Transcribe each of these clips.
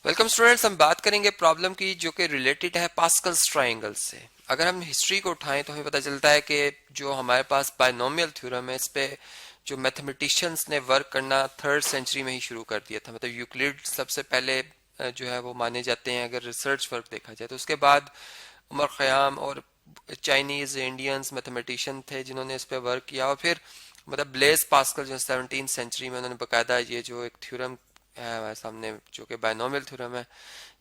Welcome students, हम बात करेंगे प्रॉब्लम की जो कि रिलेटेड है पास्कल्स ट्रायंगल से। अगर हम हिस्ट्री को उठाएं तो हमें पता चलता है कि जो हमारे पास बायनोमियल थ्योरम है, इस पे जो मैथमेटिशियंस ने वर्क करना 3rd सेंचुरी में ही शुरू कर दिया था। मतलब यूक्लिड सबसे पहले जो है वो माने जाते हैं अगर रिसर्च वर्क देखा जाए तो। उसके बाद उमर खयाम और चाइनीज इंडियंस मैथमेटिशियन थे जिन्होंने इस पे वर्क किया, और फिर मतलब ब्लेज पास्कल जो 17th सेंचुरी में उन्होंने बकायदा ये जो एक थ्योरम है हमारे सामने जो कि बायनोमियल थ्योरम है,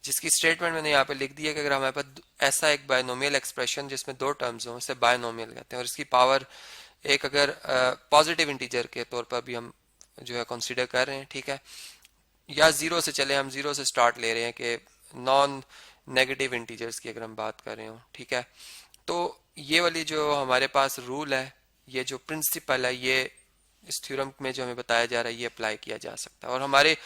जिसकी स्टेटमेंट मैंने यहाँ पे लिख दी है कि अगर हमारे पास ऐसा एक बायनोमियल एक्सप्रेशन जिसमें दो टर्म्स हों, इसे बायनोमियल कहते हैं। और इसकी पावर एक अगर पॉजिटिव इंटीजर के तौर पर भी हम जो है कंसीडर कर रहे हैं, ठीक है, या जीरो से चले, हम जीरो से स्टार्ट ले रहे हैं कि नॉन नेगेटिव इंटीजर्स की अगर हम बात कर रहे हो, ठीक है, तो ये वाली जो हमारे पास रूल है, ये जो प्रिंसिपल है, ये इस थ्योरम में जो हमें बताया जा रहा है ये अप्लाई किया जा सकता है। और हमारे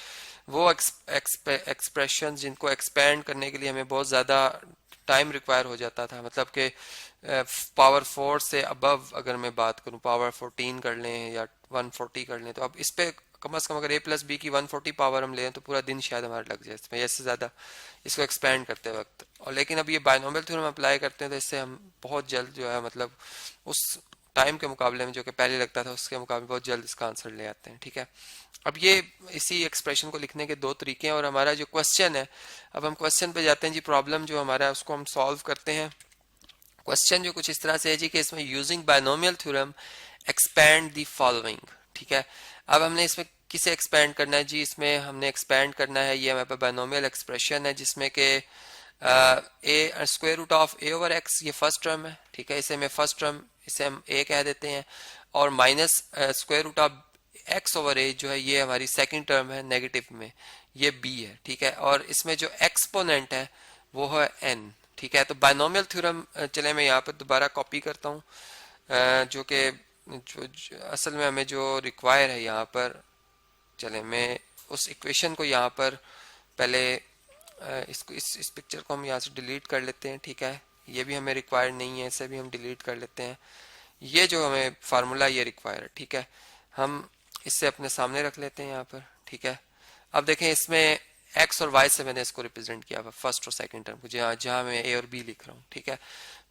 वो एक्सप्रेशन जिनको एक्सपेंड करने के लिए हमें बहुत ज़्यादा टाइम रिक्वायर हो जाता था, मतलब कि पावर 4 से अबव अगर मैं बात करूं, पावर 14 कर लें या 140 कर लें, तो अब इस पे कम से कम अगर a+b की 140 पावर हम लें तो पूरा दिन शायद हमारा लग जाए इसमें, इससे ज़्यादा इसको एक्सपेंड करते वक्त। और लेकिन अब ये बायनोमियल थ्योरम अप्लाई करते हैं तो इससे हम बहुत जल्द जो है मतलब उस टाइम के मुकाबले में जो कि पहले लगता था उसके मुकाबले बहुत जल्द इसका आंसर ले आते हैं, ठीक है। अब ये इसी एक्सप्रेशन को लिखने के दो तरीके हैं, और हमारा जो क्वेश्चन है, अब हम क्वेश्चन पे जाते हैं जी। प्रॉब्लम जो हमारा है उसको हम सॉल्व करते हैं। क्वेश्चन जो कुछ इस तरह से है जी कि इसमें using binomial theorem expand the following, ठीक है। अब हमने इसमें किसे एक्सपैंड करना है जी? इसमें हमने एक्सपैंड करना है, ये हमारे पास बायनोमियल एक्सप्रेशन है जिसमें कि a square root of a over x, ये फर्स्ट टर्म है, ठीक है, इसे मैं फर्स्ट टर्म, इसे हम ए कह देते हैं, और minus square root of x over a जो है ये हमारी सेकंड टर्म है नेगेटिव में, ये बी है, ठीक है। और इसमें जो एक्सपोनेंट है वो है एन, ठीक है। तो बायनोमियल थ्योरम चले मैं यहाँ पर दोबारा कॉपी करता हूँ, जो कि असल में हमें जो रिक्वायर है यहाँ पर, चले मैं उस इक्वेशन को यहाँ पर पहले इसको इस पिक्चर को हम यहाँ से डिलीट कर लेते हैं, ठीक है। ये भी हमें रिक्वायर्ड नहीं है, इसे भी हम डिलीट कर लेते हैं। ये जो हमें फार्मूला ये रिक्वायर है, ठीक है, हम इससे अपने सामने रख लेते हैं यहाँ पर, ठीक है। अब देखें इसमें एक्स और वाई से मैंने इसको रिप्रेजेंट किया फर्स्ट और सेकंड टर्म को, जहाँ जहाँ मैं ए और बी लिख रहा हूँ, ठीक है।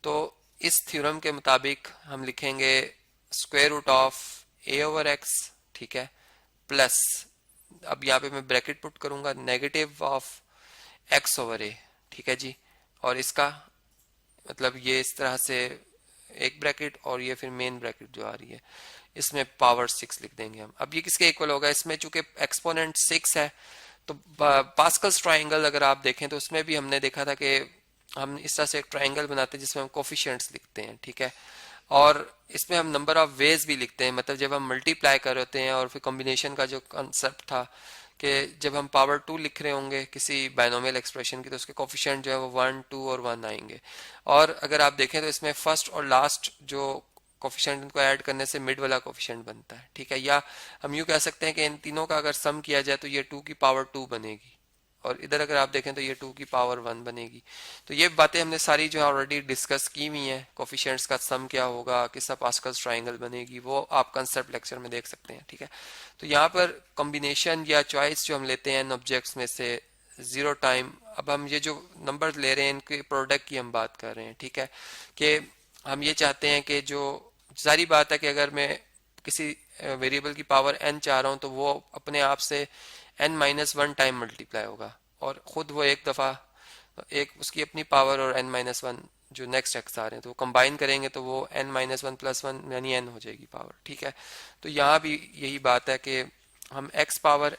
तो इस थ्योरम के मुताबिक हम लिखेंगे square root of a over x, ठीक है, प्लस, अब यहाँ पे मैं ब्रैकेट पुट करूंगा, negative of x over a, ठीक है जी। और इसका मतलब ये इस तरह से एक ब्रैकेट और ये फिर मेन ब्रैकेट जो आ रही है, इसमें पावर 6 लिख देंगे हम। अब ये किसके इक्वल होगा? इसमें चूंकि एक्सपोनेंट 6 है तो पास्कल्स ट्राइंगल अगर आप देखें तो उसमें भी हमने देखा था कि हम इस तरह से एक ट्राइंगल बनाते हैं जिसमें हम कोफिशिएंट्स लिखते हैं, ठीक है। और इसमें हम नंबर ऑफ वेज भी लिखते हैं, मतलब जब हम मल्टीप्लाई कर रहे होते हैं, और फिर कॉम्बिनेशन का जो कंसेप्ट था कि जब हम पावर 2 लिख रहे होंगे किसी बायनोमियल एक्सप्रेशन की तो उसके कोफिशिएंट जो है वो 1, 2 और 1 आएंगे। और अगर आप देखें तो इसमें फर्स्ट और लास्ट जो कोफिशिएंट को ऐड करने से मिड वाला कोफिशिएंट बनता है, ठीक है। या हम यूं कह सकते हैं कि इन तीनों का अगर सम किया जाए तो ये 2 की पावर 2 बनेगी, और इधर अगर आप देखें तो ये 2 की पावर 1 बनेगी। तो ये बातें हमने सारी जो है ऑलरेडी डिस्कस की हुई हैं। कोफिशिएंट्स का सम क्या होगा, किस पास्कल्स ट्राइंगल बनेगी, वो आप कंसेप्ट लेक्चर में देख सकते हैं, ठीक है। तो यहाँ पर कॉम्बिनेशन या चॉइस जो हम लेते हैं इन ऑब्जेक्ट्स में से जीरो टाइम, अब हम ये जो नंबर ले रहे हैं इनके प्रोडक्ट की हम बात कर रहे हैं, ठीक है, कि हम ये चाहते हैं कि जो सारी बात है कि अगर मैं किसी वेरिएबल की पावर n चाह रहा हूं तो वो अपने आप से n-1 टाइम मल्टीप्लाई होगा, और खुद वो एक दफा एक उसकी अपनी पावर और n-1 जो नेक्स्ट एक्स आ रहे हैं तो वो कंबाइन करेंगे तो वो n-1 + 1 यानी n हो जाएगी पावर, ठीक है। तो यहाँ भी यही बात है कि हम x पावर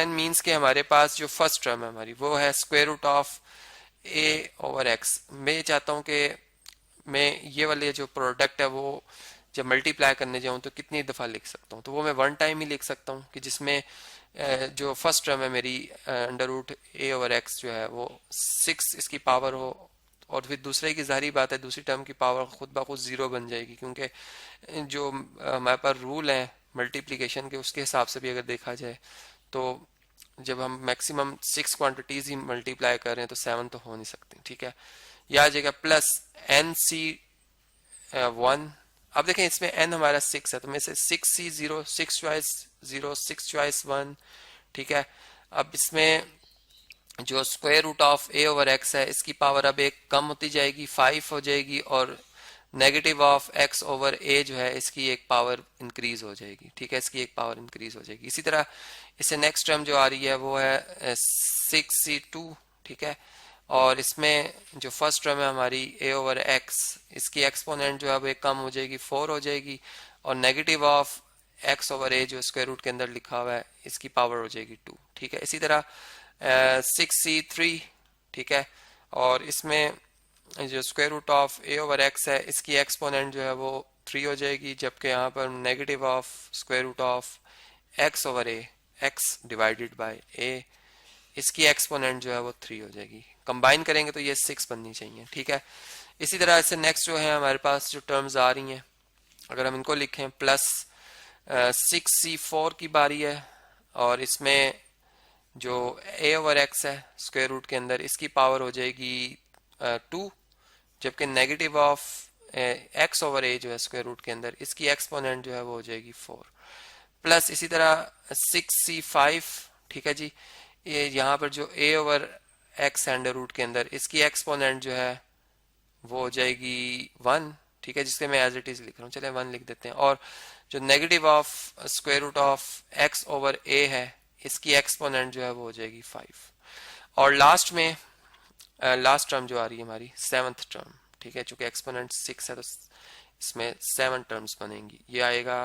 n मीन्स के हमारे पास जो फर्स्ट टर्म है हमारी वो है square root of a over x। मैं ये चाहता हूँ कि मैं ये वाले जो प्रोडक्ट है वो जब मल्टीप्लाई करने जाऊं तो कितनी दफा लिख सकता हूँ, तो वो मैं 1 टाइम ही लिख सकता हूँ कि जिसमें जो फर्स्ट टर्म है मेरी under root a over x जो है वो 6 इसकी पावर हो, और फिर दूसरे की जाहिर बात है दूसरी टर्म की पावर खुद ब खुद 0 बन जाएगी, क्योंकि जो हमारे पास रूल है मल्टीप्लिकेशन के उसके हिसाब से भी अगर देखा जाए तो जब हम मैक्सिमम 6 क्वांटिटीज ही मल्टीप्लाई कर रहे हैं तो 7 तो हो नहीं सकती, ठीक है। यह आ जाएगा प्लस NC1। अब देखें इसमें n हमारा 6 है तो मैं से 6C0 6 चॉइस 0 6 चॉइस 1, ठीक है। अब इसमें जो square root of a over x है इसकी पावर अब एक कम होती जाएगी, 5 हो जाएगी, और negative of x over a जो है इसकी एक पावर इंक्रीज हो जाएगी, ठीक है, इसकी एक पावर इंक्रीज हो जाएगी। इसी तरह इससे नेक्स्ट टर्म जो आ रही है वो है 6c2, ठीक है, और इसमें जो फर्स्ट टर्म है हमारी ए ओवर एक्स, इसकी एक्सपोनेंट जो है वो एक कम हो जाएगी, 4 हो जाएगी, और negative of x over a जो स्क्वायर रूट के अंदर लिखा हुआ है इसकी पावर हो जाएगी 2, ठीक है। इसी तरह 6c3, ठीक है, और इसमें जो square root of a over x है इसकी एक्सपोनेंट जो है वो 3 हो जाएगी, जबकि यहाँ पर negative of square root of x over a, x divided by a, इसकी एक्सपोनेंट जो है वो 3 हो जाएगी। कंबाइन करेंगे तो ये 6 बननी चाहिए, ठीक है। इसी तरह इससे नेक्स्ट जो है हमारे पास जो टर्म्स आ रही हैं, अगर हम इनको लिखें, प्लस 6c4 की बारी है, और इसमें जो ए ओवर एक्स है स्क्वायर रूट के अंदर इसकी पावर हो जाएगी 2, जबकि negative of x over a जो है स्क्वायर रूट के अंदर इसकी एक्सपोनेंट जो है वो हो जाएगी 4, प्लस इसी तरह 6c5, ठीक है जी, ये यहाँ पर जो ए ओवर एक्स अंडर रूट के अंदर इसकी एक्सपोनेंट जो है वो हो जाएगी 1, ठीक है, जिसके मैं एज इट इज लिख रहा हूँ, चले 1 लिख देते हैं, और जो negative of square root of x over a है इसकी एक्सपोनेंट जो है वो हो जाएगी 5, और लास्ट में लास्ट टर्म जो आ रही है हमारी 7th टर्म, ठीक है, चूंकि एक्सपोनेंट 6 है तो इसमें 7 टर्म्स बनेंगी। ये आएगा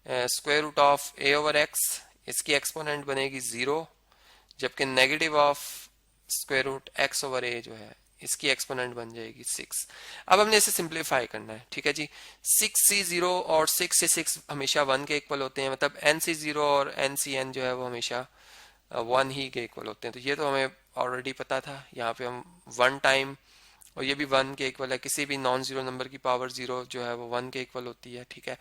square root of a over x, इसकी एक्सपोनेंट बनेगी 0, जबकि negative of square root x over a जो है इसकी एक्सपोनेंट बन जाएगी 6। अब हमने इसे सिंप्लीफाई करना है, ठीक है जी। 6c0 और 6c6 हमेशा 1 के इक्वल होते हैं, मतलब nc0 और ncn जो है वो हमेशा 1 ही के इक्वल होते हैं, तो ये तो हमें ऑलरेडी पता था। यहाँ पे हम 1 टाइम, और ये भी 1 के इक्वल है, किसी भी नॉन जीरो नंबर की पावर 0 जो है वो 1 के इक्वल होती है, ठीक है।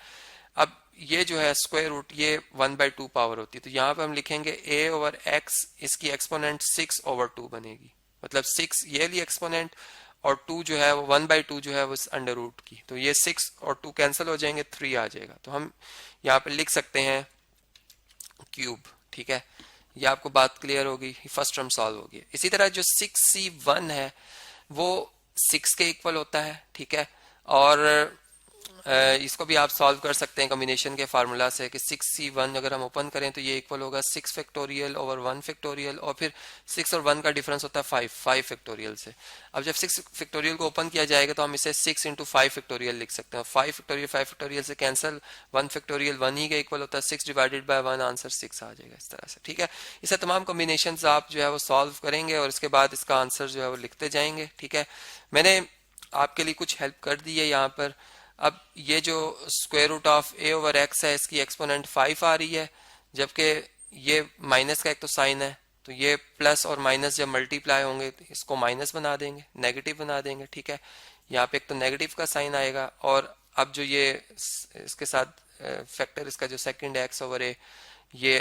अब ये जो है स्क्वायर रूट, ये 1/2 पावर होती है, तो यहाँ पे हम लिखेंगे a ओवर x, इसकी एक्सपोनेंट 6 ओवर 2 बनेगी, मतलब 6 ये ली एक्सपोनेंट, और 2 जो है वो 1/2 जो है वो अंडर रूट की, तो ये 6 और 2 कैंसिल हो जाएंगे, 3 आ जाएगा, तो हम यहाँ पे लिख सकते हैं क्यूब, ठीक है। ये आपको बात क्लियर होगी, फर्स्ट टर्म सॉल्व होगी। इसी तरह जो 6c1 है वो 6 के इक्वल होता है, ठीक है, और इसको भी आप सॉल्व कर सकते हैं कॉम्बिनेशन के फार्मूला से कि 6c1 अगर हम ओपन करें तो ये इक्वल होगा 6 फैक्टोरियल ओवर 1 फैक्टोरियल, और फिर 6 और 1 का डिफरेंस होता है 5 फैक्टोरियल से। अब जब 6 फैक्टोरियल को ओपन किया जाएगा तो हम इसे 6 इंटू 5 फैक्टोरियल लिख सकते हैं। 5 फैक्टोरियल से कैंसिल, 1 फैक्टोरियल 1 ही का इक्वल होता है, 6 डिवाइडेड बाय 1, आंसर 6 आ जाएगा, इस तरह से, ठीक है। इसे तमाम कॉम्बिनेशन आप जो है वो सॉल्व करेंगे और इसके बाद इसका आंसर जो है वो लिखते जाएंगे, ठीक है। मैंने आपके लिए कुछ हेल्प कर दी है यहाँ पर। अब ये जो square root of a over x है इसकी एक्सपोनेंट 5 आ रही है, जबकि ये माइनस का एक तो साइन है, तो ये प्लस और माइनस जब मल्टीप्लाई होंगे तो इसको माइनस बना देंगे, नेगेटिव बना देंगे, ठीक है। यहाँ पे एक तो नेगेटिव का साइन आएगा, और अब जो ये इसके साथ फैक्टर इसका जो सेकंड एक्स ओवर ए, ये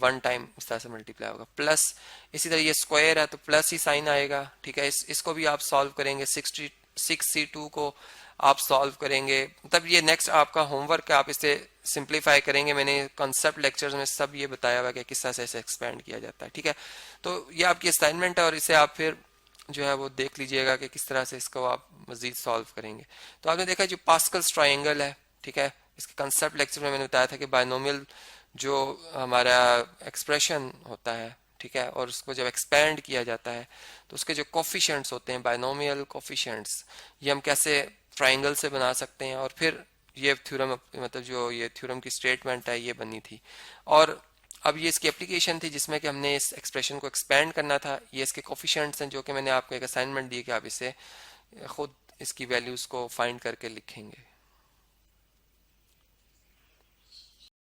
1 टाइम इस तरह से मल्टीप्लाई होगा, प्लस इसी तरह ये स्क्वायर है तो प्लस ही साइन आएगा, ठीक है। इसको भी आप सॉल्व करेंगे, 6c2 को आप सॉल्व करेंगे, मतलब ये नेक्स्ट आपका होमवर्क है, आप इसे सिंप्लीफाई करेंगे। मैंने कॉन्सेप्ट लेक्चर्स में सब ये बताया हुआ है कि किस तरह से इसे एक्सपेंड किया जाता है, ठीक है। तो ये आपकी असाइनमेंट है, और इसे आप फिर जो है वो देख लीजिएगा कि किस तरह से इसको आप मजीद सॉल्व करेंगे। तो आपने देखा जो पास्कल्स ट्राइंगल है, ठीक है, इसके कॉन्सेप्ट लेक्चर में मैंने बताया था कि बायनोमियल जो हमारा एक्सप्रेशन होता है, ठीक है, और उसको जब एक्सपेंड किया जाता है तो उसके जो कोफिशिएंट्स होते हैं, बायनोमियल कोफिशिएंट्स, ये हम कैसे ट्राइंगल से बना सकते हैं, और फिर ये थ्योरम, मतलब जो ये थ्योरम की स्टेटमेंट है ये बनी थी, और अब ये इसकी एप्लीकेशन थी जिसमें कि हमने इस एक्सप्रेशन को एक्सपेंड करना था। ये इसके कोफिशिएंट्स हैं जो कि मैंने आपको एक असाइनमेंट दी कि आप इसे खुद इसकी वैल्यूज को फाइंड करके लिखेंगे।